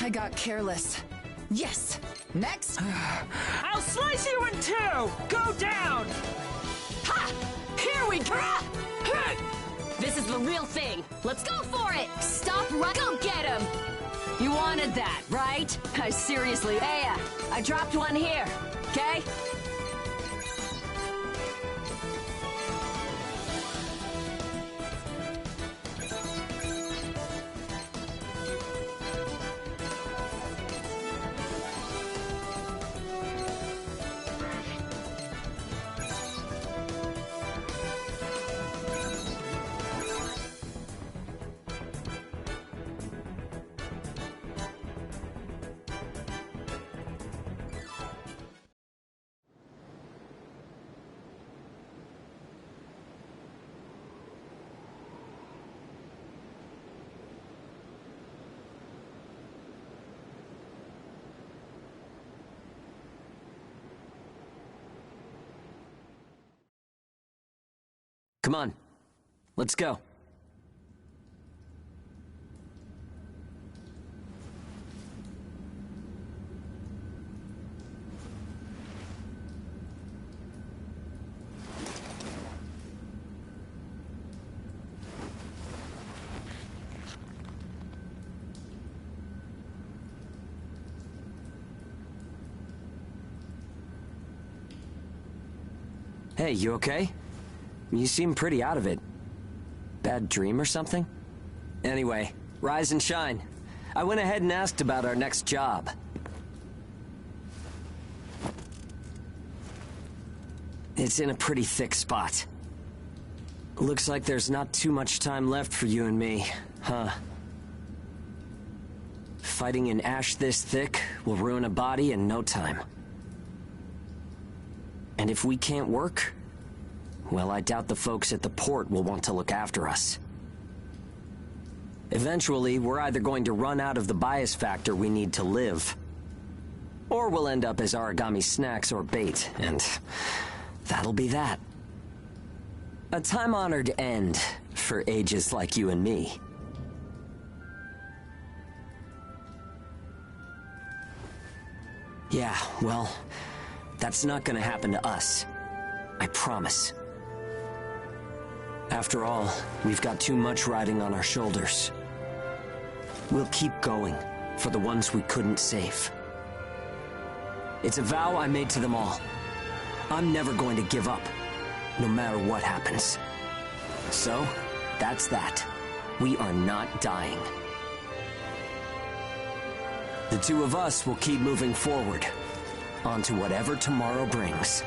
I got careless. Yes! Next! I'll slice you in two! Go down! Ha! Here we go! This is the real thing. Let's go for it! Stop right. Go get him! You wanted that, right? I seriously. Hey, I dropped one here, okay? Come on, let's go. Hey, you okay? You seem pretty out of it. Bad dream or something? Anyway, rise and shine. I went ahead and asked about our next job. It's in a pretty thick spot. Looks like there's not too much time left for you and me, huh? Fighting an ash this thick will ruin a body in no time. And if we can't work, well, I doubt the folks at the port will want to look after us. Eventually, we're either going to run out of the bias factor we need to live, or we'll end up as Aragami snacks or bait, and that'll be that. A time-honored end for ages like you and me. Yeah, well, that's not gonna happen to us. I promise. After all, we've got too much riding on our shoulders. We'll keep going for the ones we couldn't save. It's a vow I made to them all. I'm never going to give up, no matter what happens. So, that's that. We are not dying. The two of us will keep moving forward, onto whatever tomorrow brings.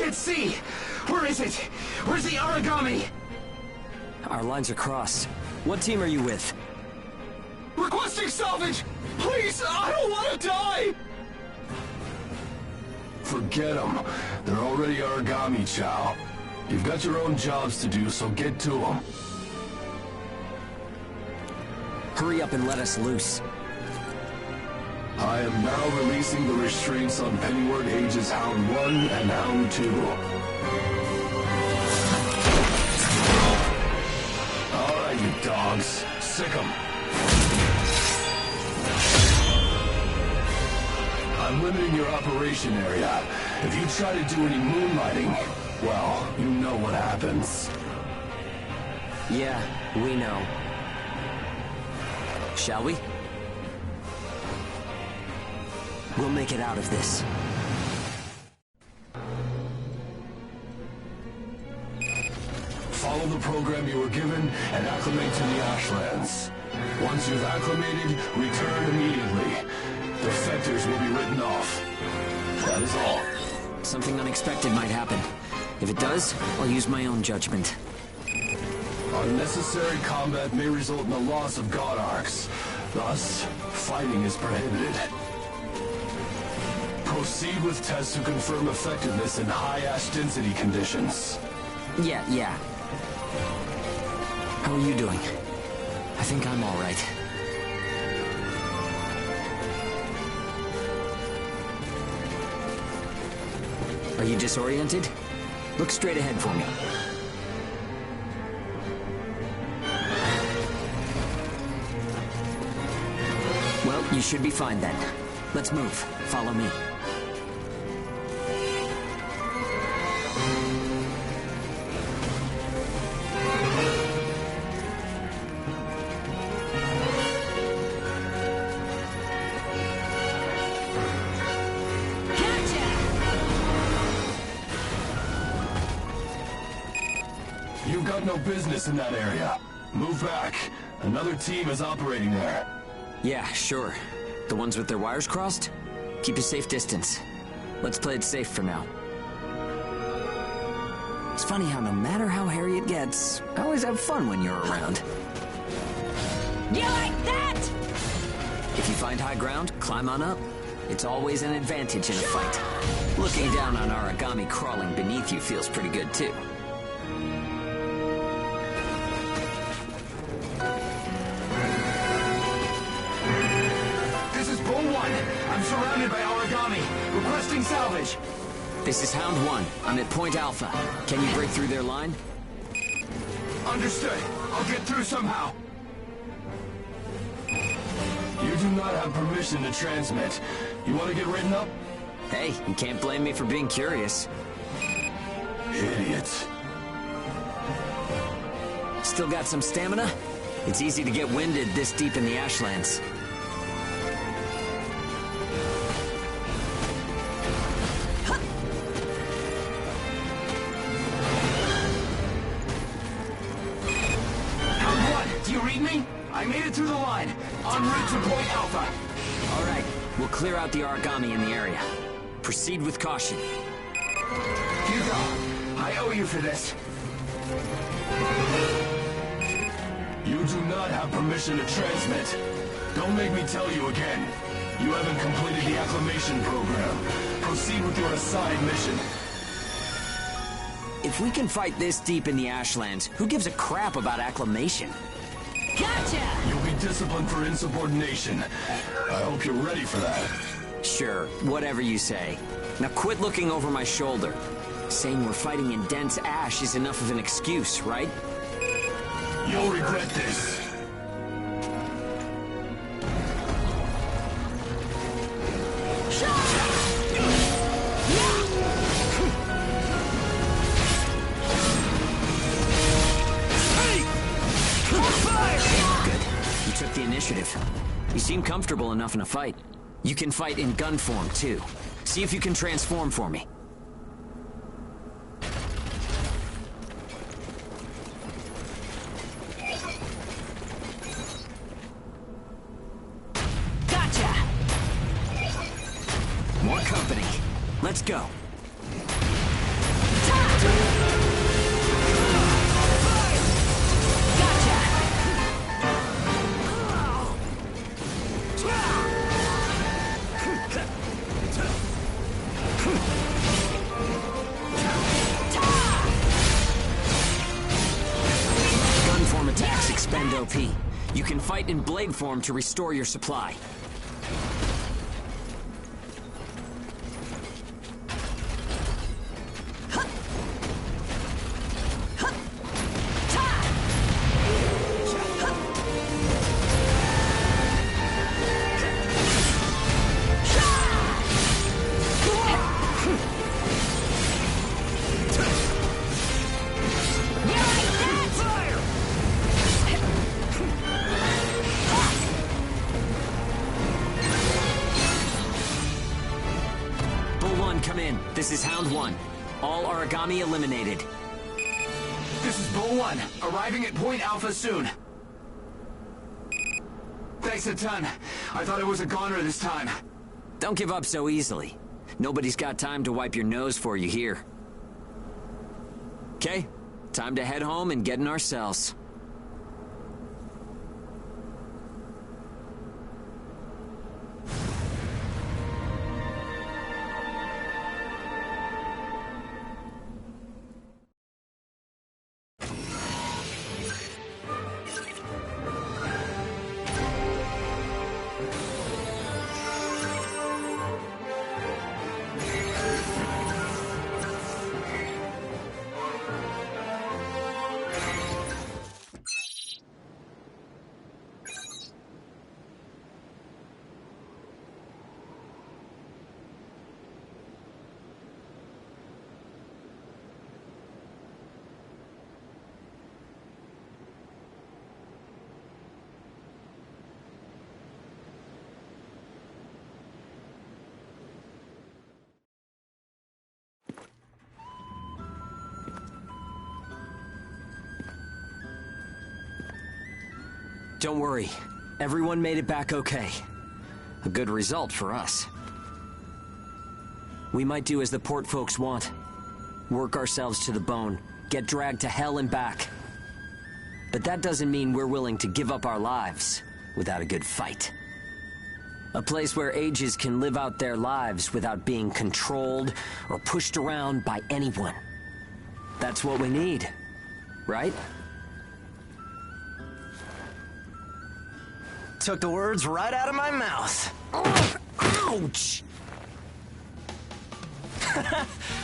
can't see! Where is it? Where's the Aragami? Our lines are crossed. What team are you with? Requesting salvage! Please, I don't want to die! Forget them. They're already Aragami, Chow. You've got your own jobs to do, so get to them. Hurry up and let us loose. I am now releasing the restraints on Pennyward Age's Hound 1 and Hound 2. Alright, you dogs. Sick 'em. I'm limiting your operation area. If you try to do any moonlighting, well, you know what happens. Yeah, we know. Shall we? We'll make it out of this. Follow the program you were given and acclimate to the Ashlands. Once you've acclimated, return immediately. Defectors will be written off. That is all. Something unexpected might happen. If it does, I'll use my own judgment. Unnecessary combat may result in the loss of God Arcs. Thus, fighting is prohibited. Proceed with tests to confirm effectiveness in high ash density conditions. Yeah. How are you doing? I think I'm all right. Are you disoriented? Look straight ahead for me. Well, you should be fine then. Let's move. Follow me. You've got no business in that area. Move back. Another team is operating there. Yeah, sure. The ones with their wires crossed? Keep a safe distance. Let's play it safe for now. It's funny how no matter how hairy it gets, I always have fun when you're around. You like that? If you find high ground, climb on up. It's always an advantage in a fight. Looking down on Aragami crawling beneath you feels pretty good too. I'm surrounded by Aragami, requesting salvage. This is Hound 1. I'm at Point Alpha. Can you break through their line? Understood. I'll get through somehow. You do not have permission to transmit. You want to get written up? Hey, you can't blame me for being curious. Idiot. Still got some stamina? It's easy to get winded this deep in the Ashlands. I made it through the line, en route to Point Alpha. All right, we'll clear out the Aragami in the area. Proceed with caution. Hugo, I owe you for this. You do not have permission to transmit. Don't make me tell you again. You haven't completed the acclimation program. Proceed with your assigned mission. If we can fight this deep in the Ashlands, who gives a crap about acclimation? Gotcha! You'll be disciplined for insubordination. I hope you're ready for that. Sure, whatever you say. Now quit looking over my shoulder. Saying we're fighting in dense ash is enough of an excuse, right? You'll regret this. Took the initiative. You seem comfortable enough in a fight. You can fight in gun form, too. See if you can transform for me. Gotcha! More company. Let's go. Gunform attacks expend OP. You can fight in blade form to restore your supply. Come in. This is Hound 1. All Origami eliminated. This is Bull 1, arriving at Point Alpha soon. Thanks a ton. I thought I was a goner this time. Don't give up so easily. Nobody's got time to wipe your nose for you here. Okay, time to head home and get in our cells. Don't worry. Everyone made it back okay. A good result for us. We might do as the port folks want. Work ourselves to the bone. Get dragged to hell and back. But that doesn't mean we're willing to give up our lives without a good fight. A place where ages can live out their lives without being controlled or pushed around by anyone. That's what we need, right? Took the words right out of my mouth. Ouch!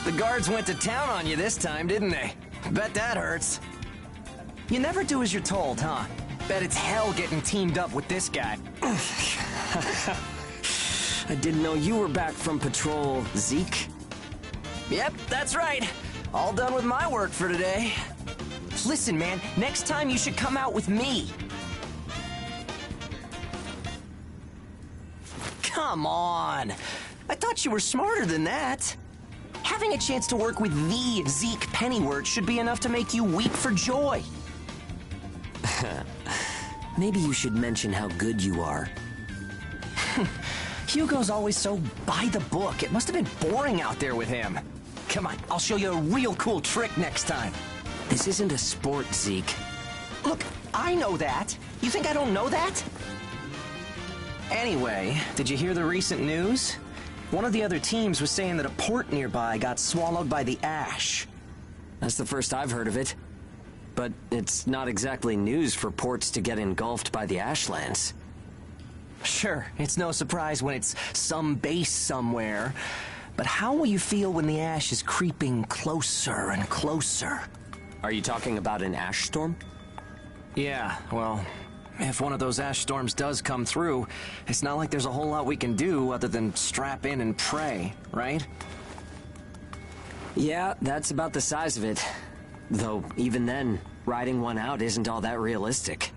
The guards went to town on you this time, didn't they? Bet that hurts. You never do as you're told, huh? Bet it's hell getting teamed up with this guy. I didn't know you were back from patrol, Zeke. Yep, that's right. All done with my work for today. Listen, man, next time you should come out with me. Come on. I thought you were smarter than that. Having a chance to work with the Zeke Pennyworth should be enough to make you weep for joy. Maybe you should mention how good you are. Hugo's always so by the book. It must have been boring out there with him. Come on, I'll show you a real cool trick next time. This isn't a sport, Zeke. Look, I know that. You think I don't know that? Anyway, did you hear the recent news? One of the other teams was saying that a port nearby got swallowed by the ash. That's the first I've heard of it. But it's not exactly news for ports to get engulfed by the Ashlands. Sure, it's no surprise when it's some base somewhere. But how will you feel when the ash is creeping closer and closer? Are you talking about an ash storm? Yeah, well, if one of those ash storms does come through, it's not like there's a whole lot we can do other than strap in and pray, right? Yeah, that's about the size of it. Though, even then, riding one out isn't all that realistic.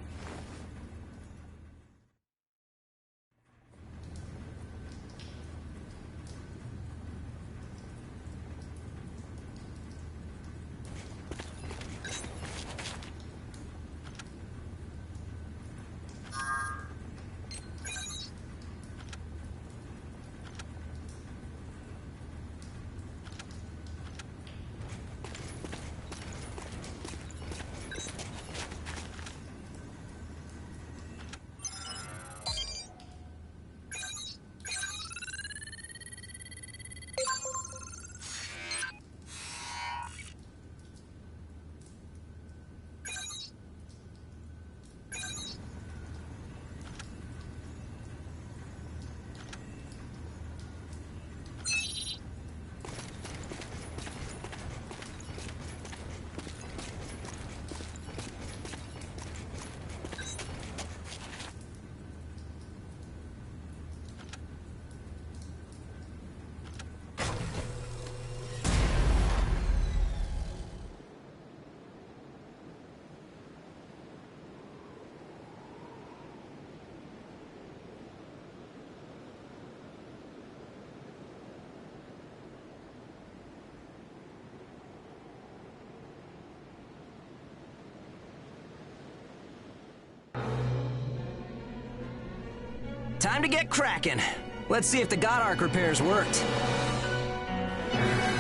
time to get cracking. Let's see if the God Arc repairs worked.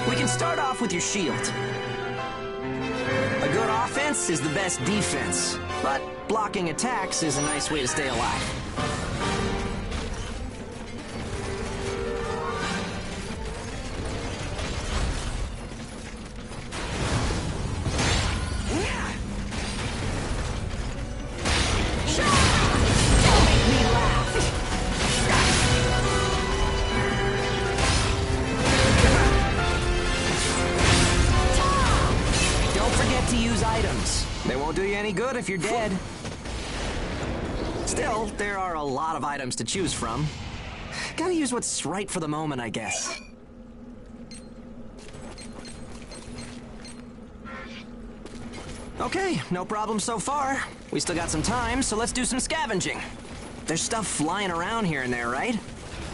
We can start off with your shield. A good offense is the best defense, but blocking attacks is a nice way to stay alive. They won't do you any good if you're dead. Still, there are a lot of items to choose from. Gotta use what's right for the moment, I guess. Okay, no problem so far. We still got some time, so let's do some scavenging. There's stuff flying around here and there, right?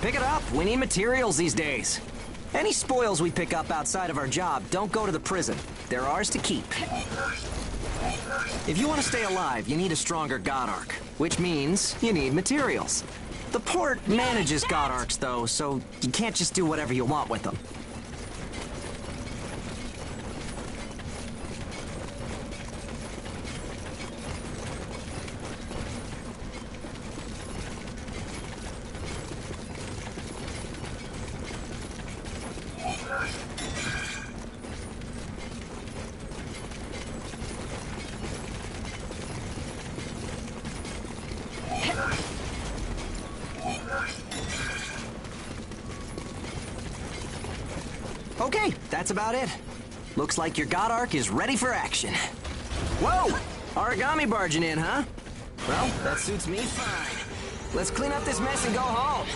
Pick it up. We need materials these days. Any spoils we pick up outside of our job don't go to the prison. They're ours to keep. If you want to stay alive, you need a stronger God Arc, which means you need materials. The port manages God Arcs, though, so you can't just do whatever you want with them. Okay, that's about it. Looks like your God Arc is ready for action. Whoa! Origami barging in, huh? Well, that suits me fine. Let's clean up this mess and go home.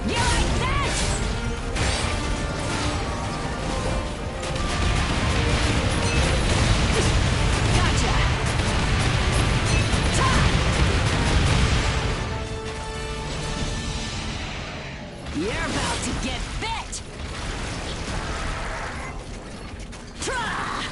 You like that? Gotcha. You're about to get bit! Try!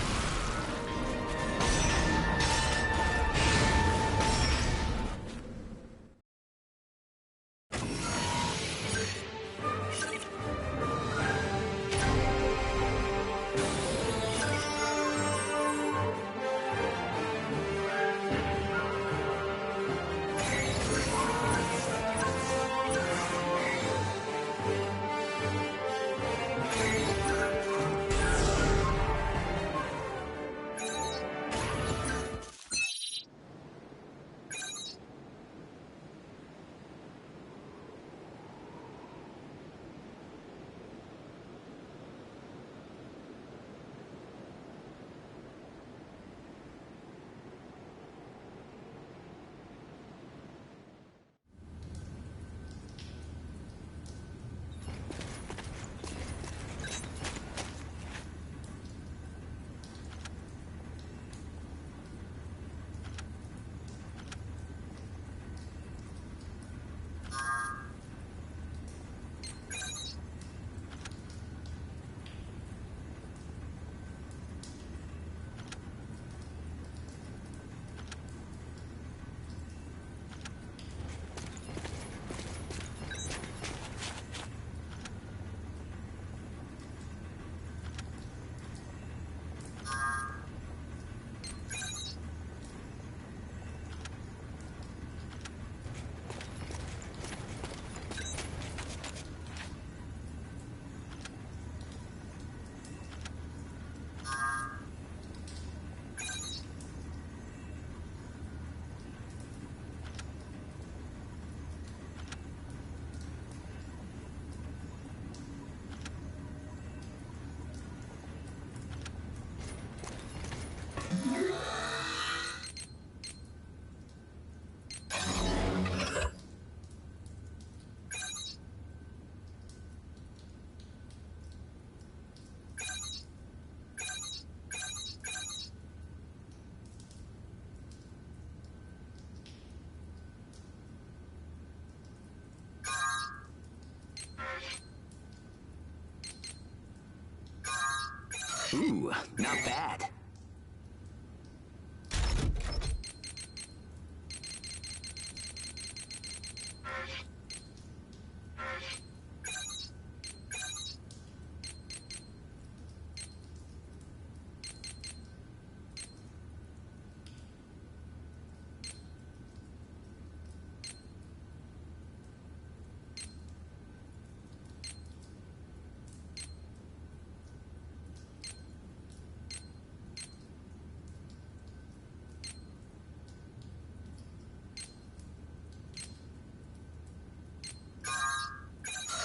Ooh, not bad.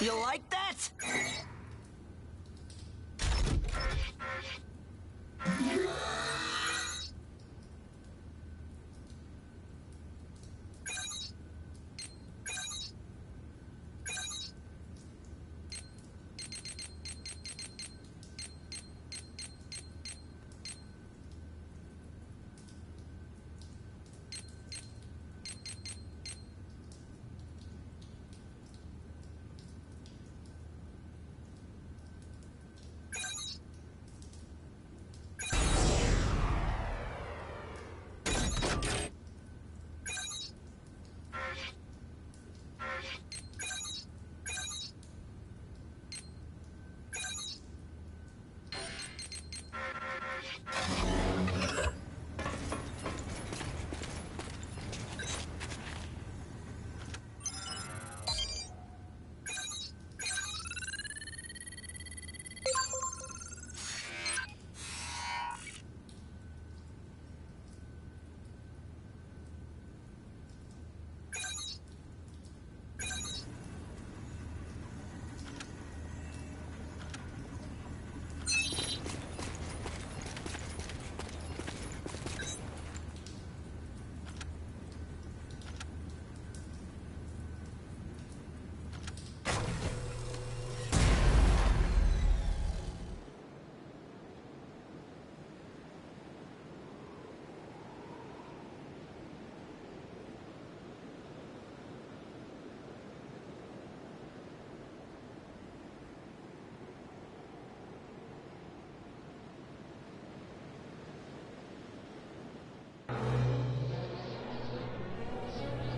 You like that?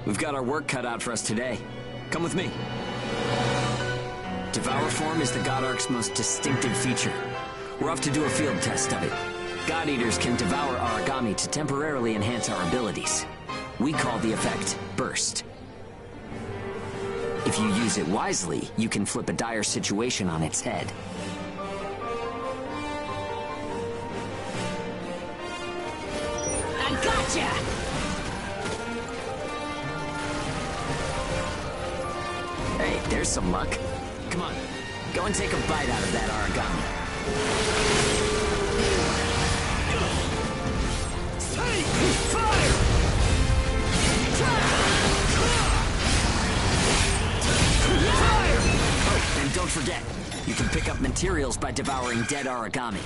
We've got our work cut out for us today. Come with me. Devour form is the God Ark's most distinctive feature. We're off to do a field test of it. God Eaters can devour Aragami to temporarily enhance our abilities. We call the effect Burst. If you use it wisely, you can flip a dire situation on its head. I gotcha! Hey, there's some luck. Come on, go and take a bite out of that Aragami. Take fire! Oh, and don't forget, you can pick up materials by devouring dead Aragami.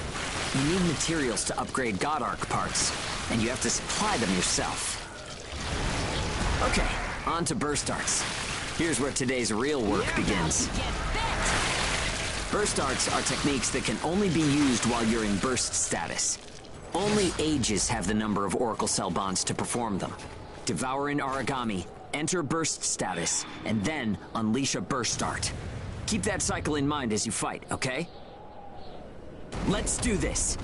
You need materials to upgrade God Ark parts, and you have to supply them yourself. Okay, on to burst arts. Here's where today's real work begins. Burst arts are techniques that can only be used while you're in burst status. Only Ages have the number of Oracle Cell bonds to perform them. Devour an Aragami, enter burst status, and then unleash a burst art. Keep that cycle in mind as you fight, okay? Let's do this!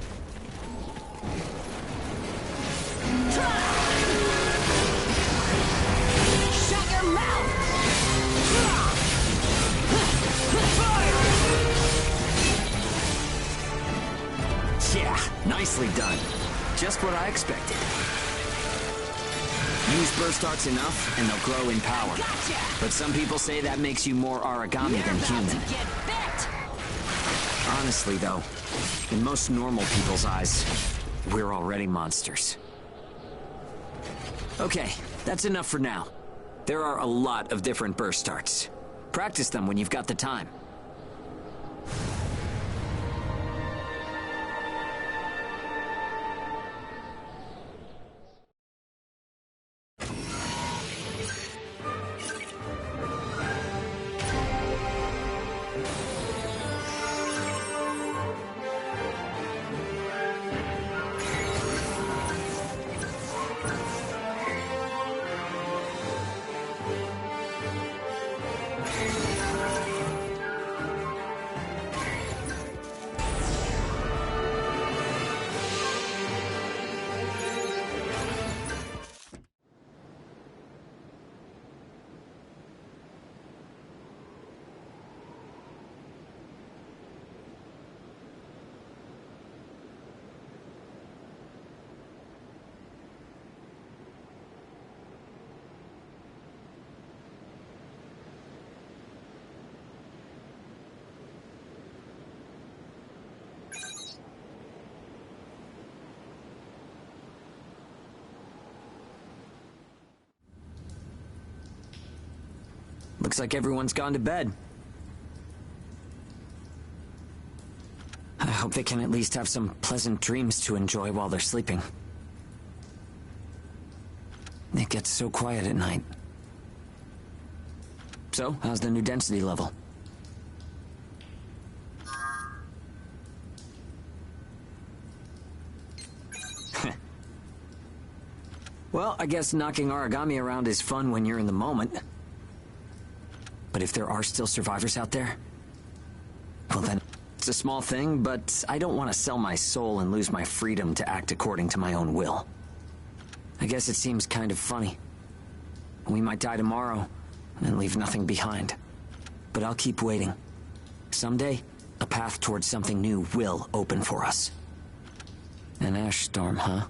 Shut your mouth! Yeah, nicely done. Just what I expected. Use burst arts enough, and they'll grow in power. Gotcha! But some people say that makes you more Aragami than human. To get bit! Honestly, though, in most normal people's eyes, we're already monsters. Okay, that's enough for now. There are a lot of different burst arts. Practice them when you've got the time. Looks like everyone's gone to bed. I hope they can at least have some pleasant dreams to enjoy while they're sleeping. It gets so quiet at night. So, how's the new density level? Well, I guess knocking origami around is fun when you're in the moment. But if there are still survivors out there, well then, it's a small thing, but I don't want to sell my soul and lose my freedom to act according to my own will. I guess it seems kind of funny. We might die tomorrow and leave nothing behind. But I'll keep waiting. Someday, a path towards something new will open for us. An ash storm, huh?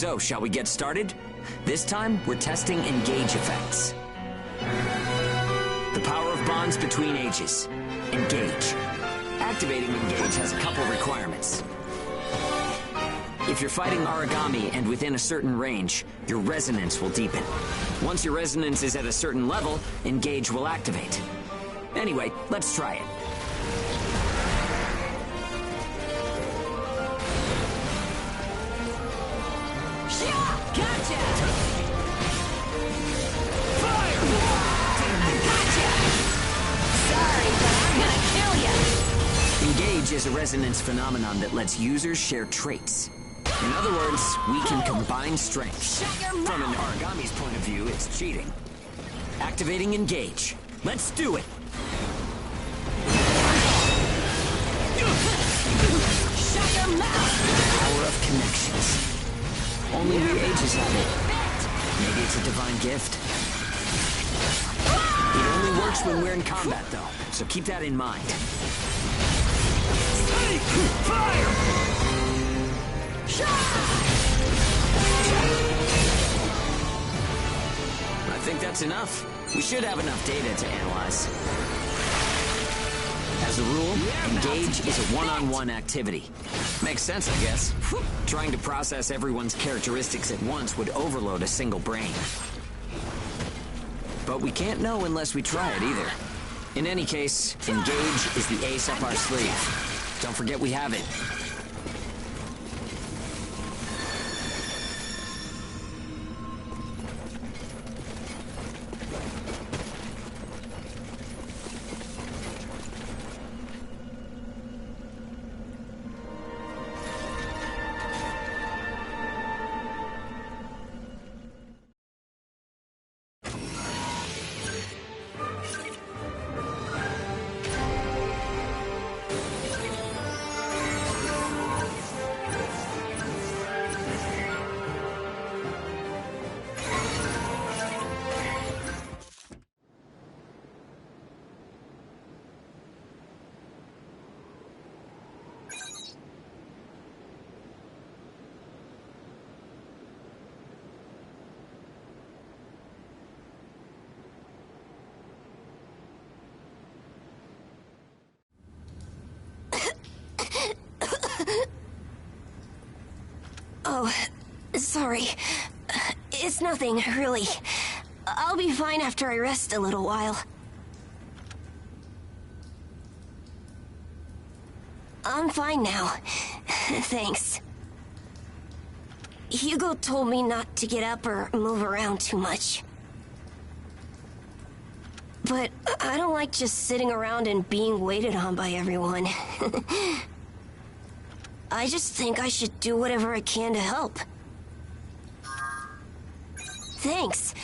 So, shall we get started? This time, we're testing engage effects. The power of bonds between ages. Engage. Activating engage has a couple requirements. If you're fighting Aragami and within a certain range, your resonance will deepen. Once your resonance is at a certain level, engage will activate. Anyway, let's try it. Gotcha! Fire! I gotcha! Sorry, but I'm gonna kill ya! Engage is a resonance phenomenon that lets users share traits. In other words, we can combine strengths. Shut your mouth! From an Aragami's point of view, it's cheating. Activating engage. Let's do it! Shut your mouth! Power of connections. Only the ages have it. Maybe it's a divine gift. It only works when we're in combat, though, so keep that in mind. Hey! Fire! I think that's enough. We should have enough data to analyze. As a rule, engage is a one-on-one activity. Makes sense, I guess. Trying to process everyone's characteristics at once would overload a single brain. But we can't know unless we try it either. In any case, engage is the ace up our sleeve. Don't forget we have it. Oh, sorry. It's nothing, really. I'll be fine after I rest a little while. I'm fine now. Thanks. Hugo told me not to get up or move around too much. But I don't like just sitting around and being waited on by everyone. I just think I should do whatever I can to help. Thanks.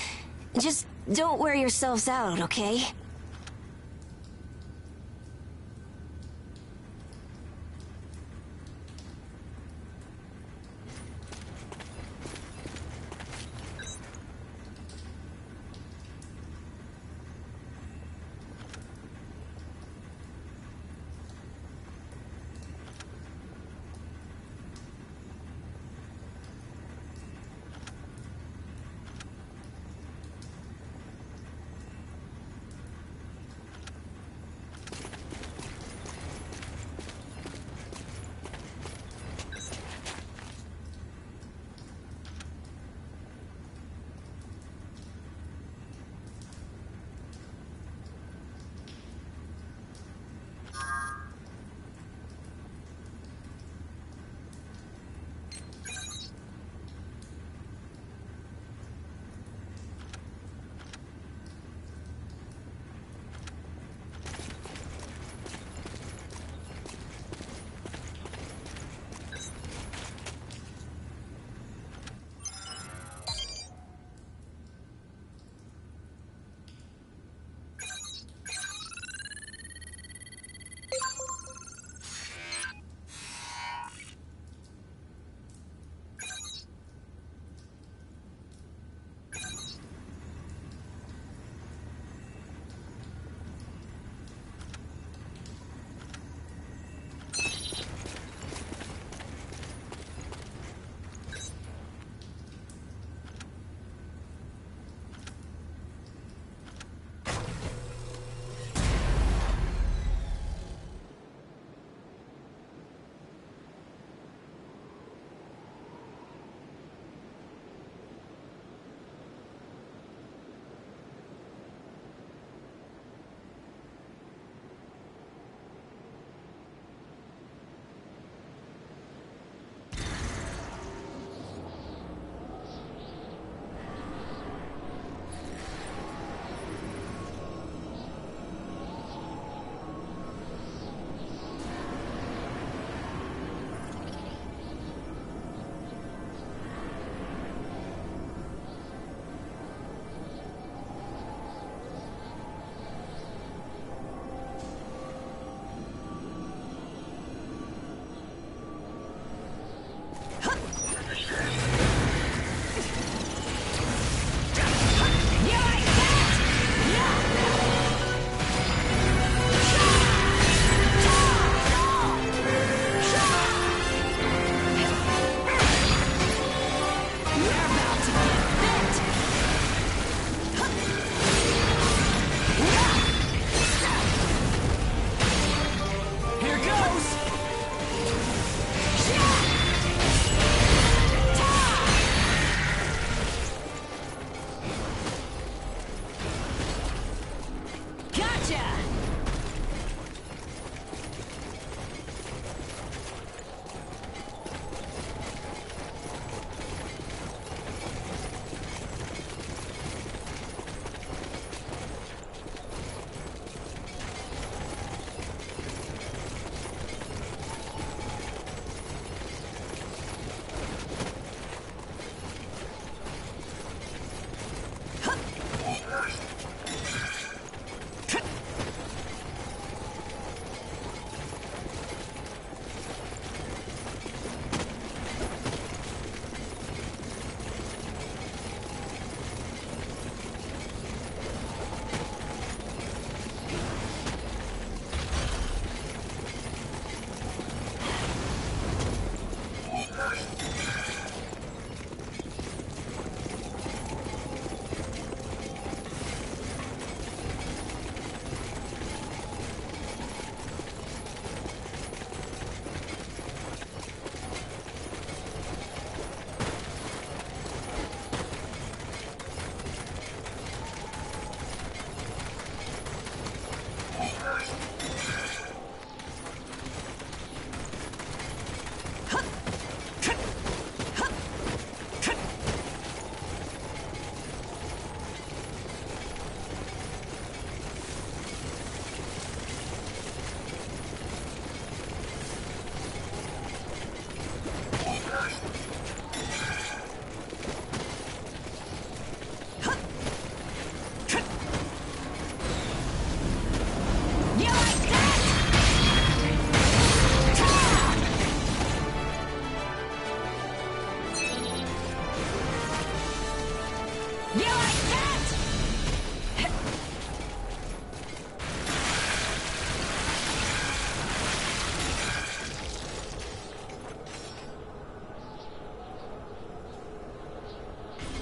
Just don't wear yourselves out, okay? Gotcha!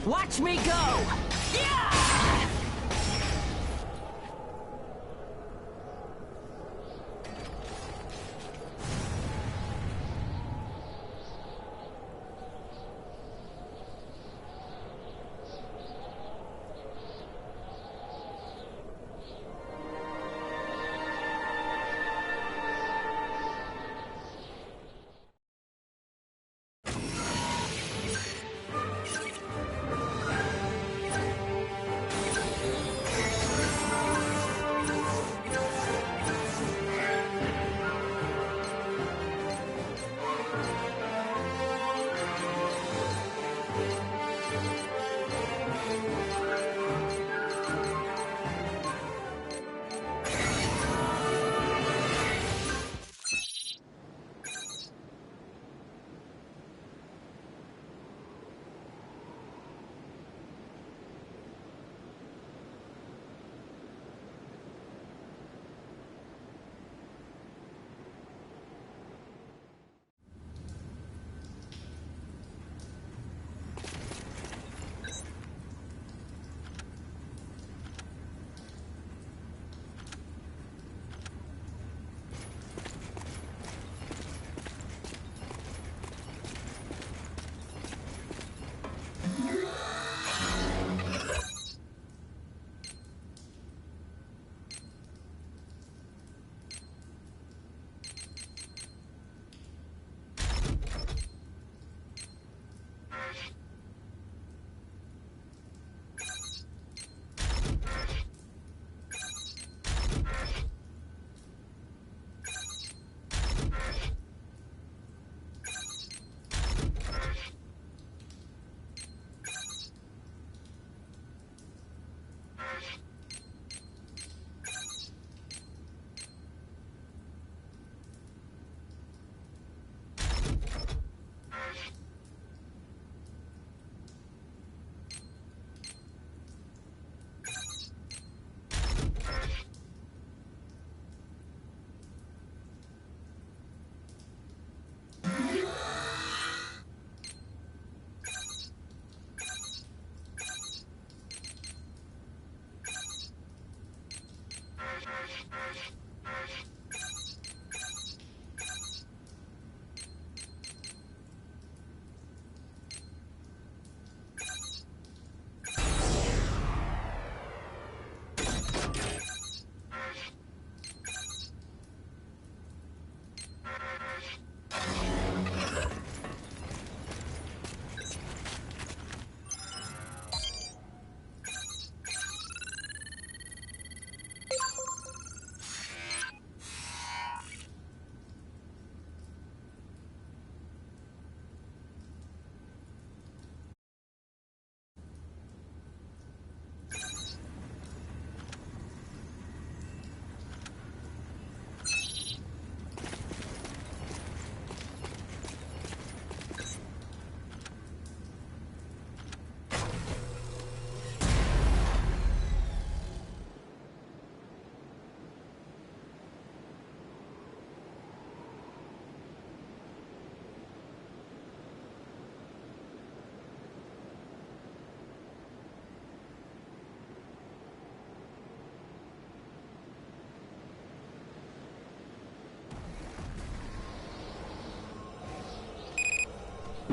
Watch me go! Yeah!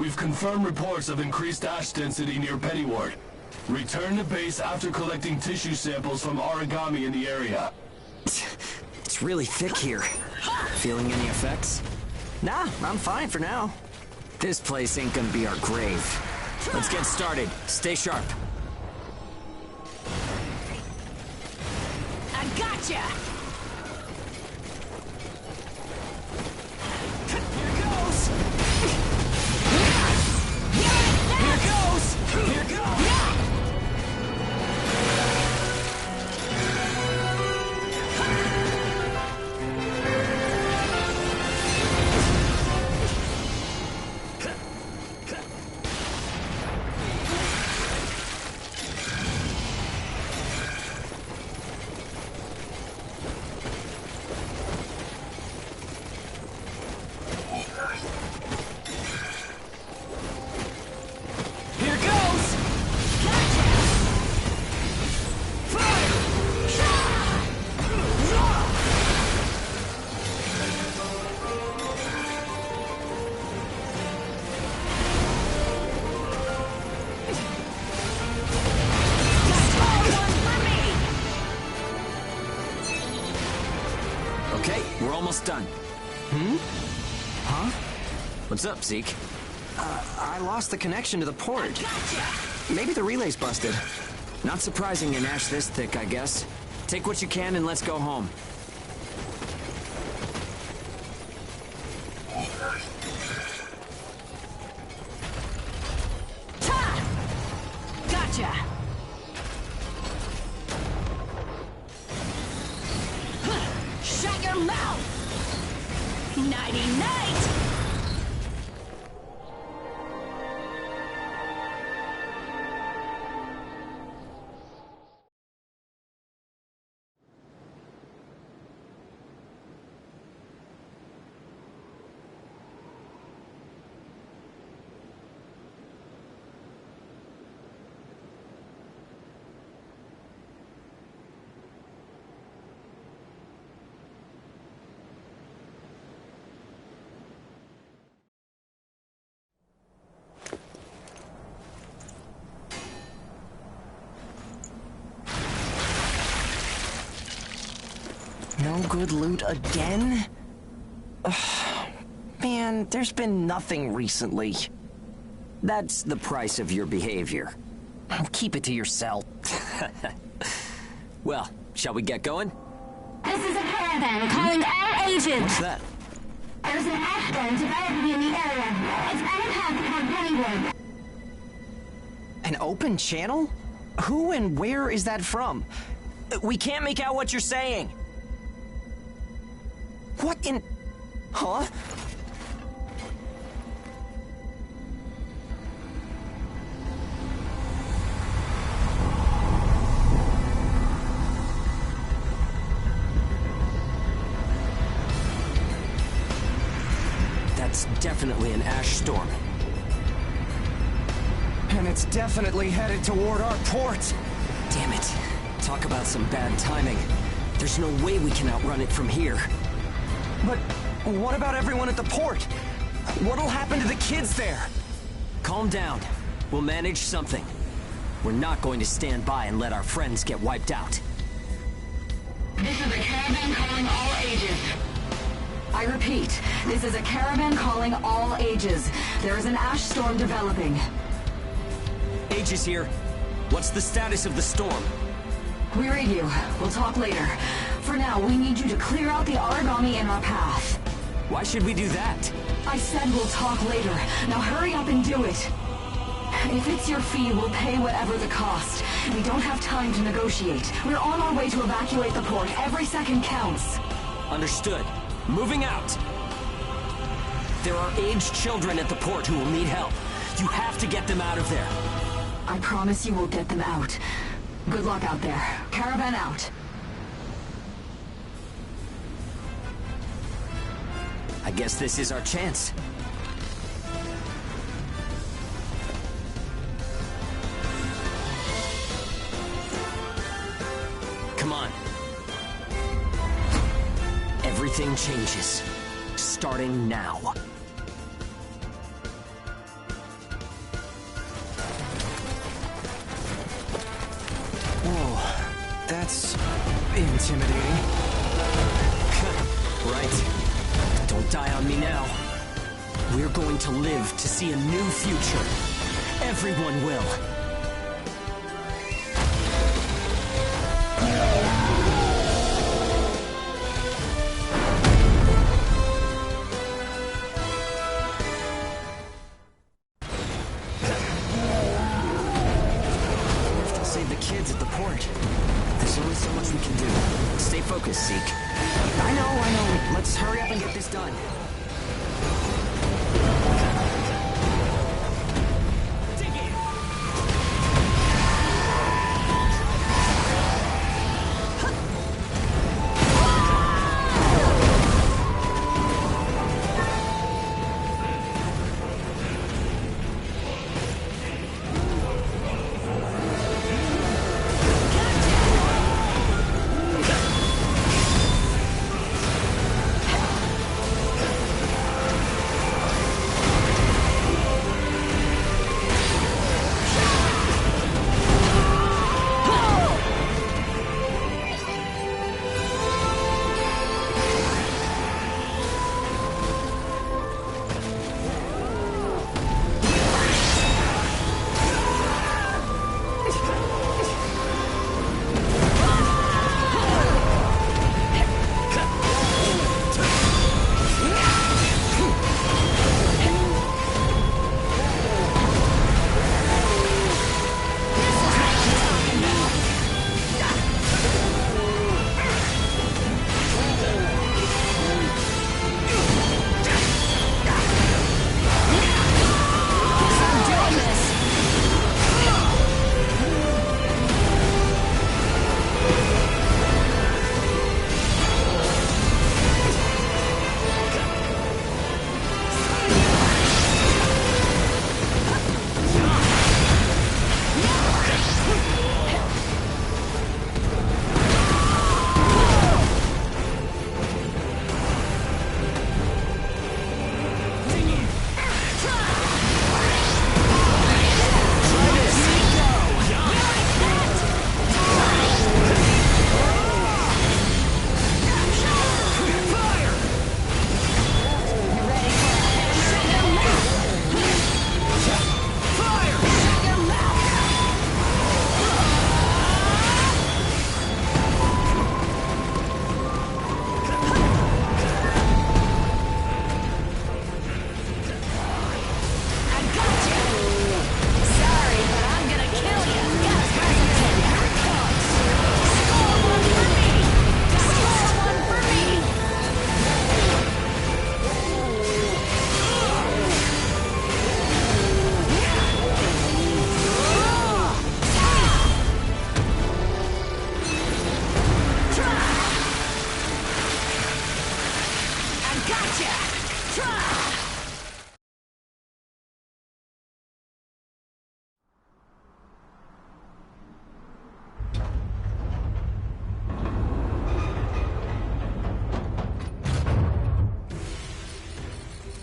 We've confirmed reports of increased ash density near Pennyward. Return to base after collecting tissue samples from origami in the area. It's really thick here. Feeling any effects? Nah, I'm fine for now. This place ain't gonna be our grave. Let's get started. Stay sharp. I gotcha! Here goes! Here goes! Here goes! Okay, we're almost done. Huh? What's up, Zeke? I lost the connection to the port. Maybe the relay's busted. Not surprising in ash this thick, I guess. Take what you can and let's go home. Gotcha! Shut your mouth! Nighty-night! No good loot again? Ugh, man, there's been nothing recently. That's the price of your behavior. Keep it to yourself. Well, shall we get going? This is a caravan calling all agents. What's that? There's an ash den developing in the area. It's on a path toward Pennyward. An open channel? Who and where is that from? We can't make out what you're saying. What in... Huh? That's definitely an ash storm. And it's definitely headed toward our port. Damn it. Talk about some bad timing. There's no way we can outrun it from here. But what about everyone at the port? What'll happen to the kids there? Calm down. We'll manage something. We're not going to stand by and let our friends get wiped out. This is a caravan calling all ages. I repeat, this is a caravan calling all ages. There is an ash storm developing. Aegis here. What's the status of the storm? We read you. We'll talk later. For now, we need you to clear out the origami in our path. Why should we do that? I said we'll talk later. Now hurry up and do it. If it's your fee, we'll pay whatever the cost. We don't have time to negotiate. We're on our way to evacuate the port. Every second counts. Understood. Moving out. There are aged children at the port who will need help. You have to get them out of there. I promise you we'll get them out. Good luck out there. Caravan out. I guess this is our chance. Come on. Everything changes. Starting now. Whoa, that's intimidating. Right. Don't die on me now. We're going to live to see a new future. Everyone will. Save the kids at the port. There's only so much we can do. Stay focused, Zeke. I know. Let's hurry up and get this done.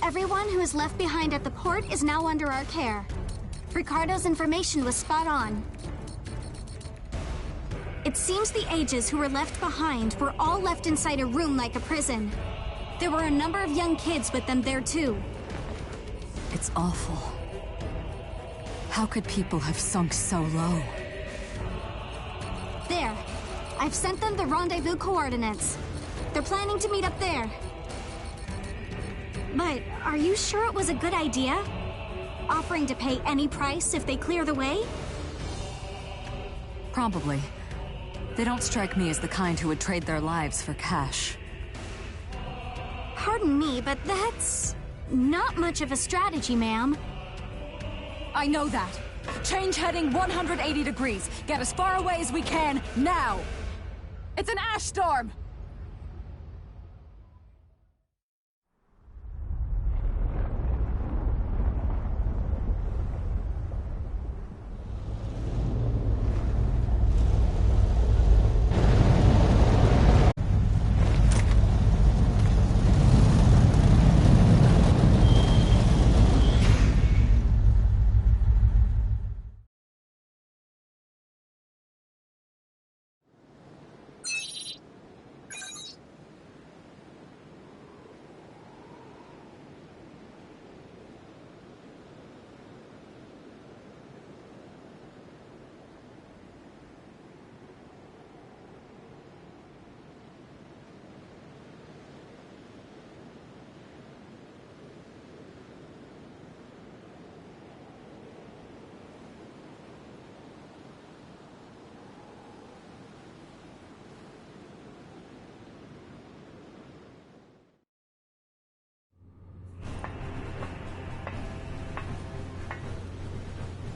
Everyone who is left behind at the port is now under our care. Ricardo's information was spot on. It seems the Ages who were left behind were all left inside a room like a prison. There were a number of young kids with them there too. It's awful. How could people have sunk so low? There. I've sent them the rendezvous coordinates. They're planning to meet up there. But are you sure it was a good idea? Offering to pay any price if they clear the way? Probably. They don't strike me as the kind who would trade their lives for cash. Pardon me, but that's not much of a strategy, ma'am. I know that. Change heading 180 degrees. Get as far away as we can, now! It's an ash storm!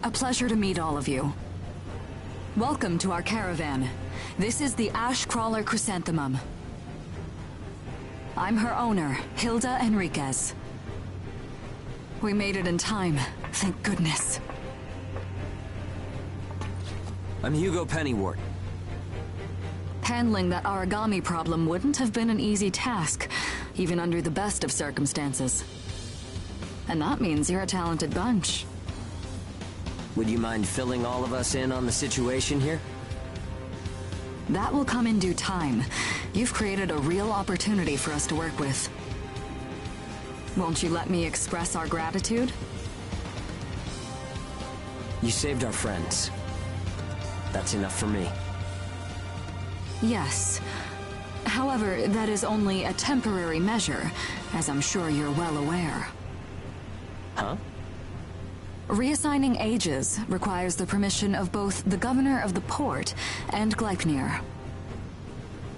A pleasure to meet all of you. Welcome to our caravan. This is the Ash Crawler Chrysanthemum. I'm her owner, Hilda Enriquez. We made it in time, thank goodness. I'm Hugo Pennywort. Handling that origami problem wouldn't have been an easy task, even under the best of circumstances. And that means you're a talented bunch. Would you mind filling all of us in on the situation here? That will come in due time. You've created a real opportunity for us to work with. Won't you let me express our gratitude? You saved our friends. That's enough for me. Yes. However, that is only a temporary measure, as I'm sure you're well aware. Huh? Reassigning ages requires the permission of both the governor of the port and Gleipnir.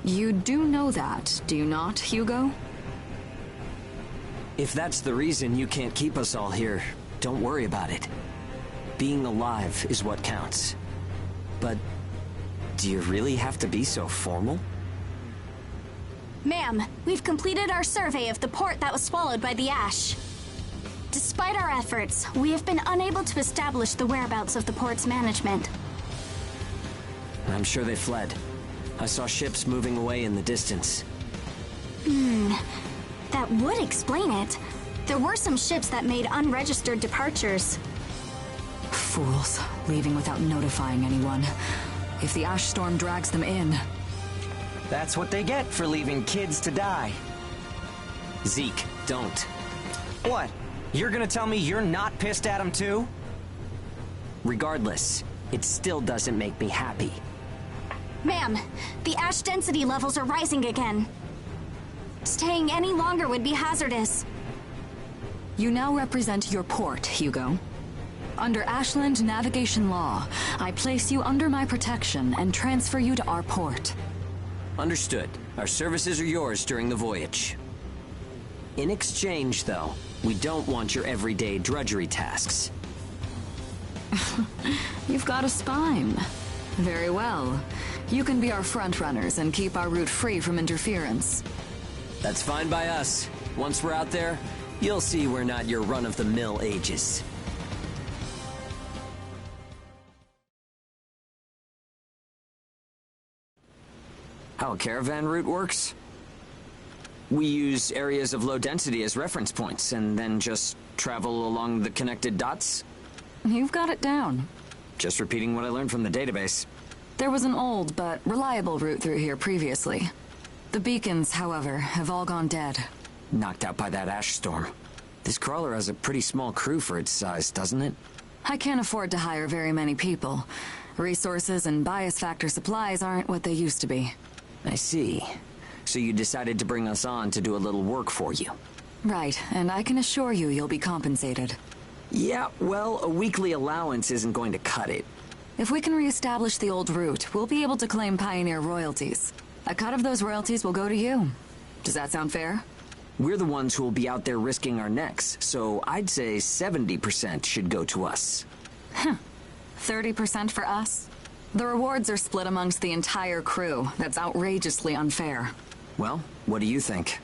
You do know that, do you not, Hugo? If that's the reason you can't keep us all here, don't worry about it. Being alive is what counts. But do you really have to be so formal? Ma'am, we've completed our survey of the port that was swallowed by the ash. Despite our efforts, we have been unable to establish the whereabouts of the port's management. I'm sure they fled. I saw ships moving away in the distance. That would explain it. There were some ships that made unregistered departures. Fools, leaving without notifying anyone. If the ash storm drags them in... That's what they get for leaving kids to die. Zeke, don't. What? You're gonna tell me you're not pissed at him too? Regardless, it still doesn't make me happy. Ma'am, the ash density levels are rising again. Staying any longer would be hazardous. You now represent your port, Hugo. Under Ashland navigation law, I place you under my protection and transfer you to our port. Understood. Our services are yours during the voyage. In exchange, though, we don't want your everyday drudgery tasks. You've got a spine. Very well. You can be our front runners and keep our route free from interference. That's fine by us. Once we're out there, you'll see we're not your run-of-the-mill ages. How a caravan route works? We use areas of low density as reference points, and then just travel along the connected dots? You've got it down. Just repeating what I learned from the database. There was an old but reliable route through here previously. The beacons, however, have all gone dead. Knocked out by that ash storm. This crawler has a pretty small crew for its size, doesn't it? I can't afford to hire very many people. Resources and bias factor supplies aren't what they used to be. I see. So you decided to bring us on to do a little work for you. Right, and I can assure you you'll be compensated. Yeah, well, a weekly allowance isn't going to cut it. If we can reestablish the old route, we'll be able to claim Pioneer royalties. A cut of those royalties will go to you. Does that sound fair? We're the ones who will be out there risking our necks, so I'd say 70% should go to us. 30% for us? The rewards are split amongst the entire crew. That's outrageously unfair. Well, what do you think?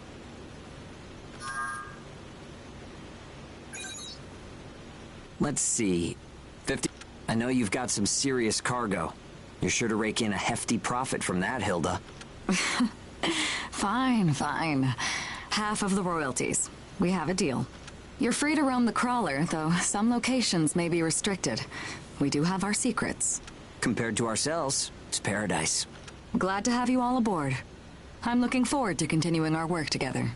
Let's see. 50. I know you've got some serious cargo. You're sure to rake in a hefty profit from that, Hilda. Fine, fine. Half of the royalties. We have a deal. You're free to roam the crawler, though some locations may be restricted. We do have our secrets. Compared to ourselves, it's paradise. Glad to have you all aboard. I'm looking forward to continuing our work together.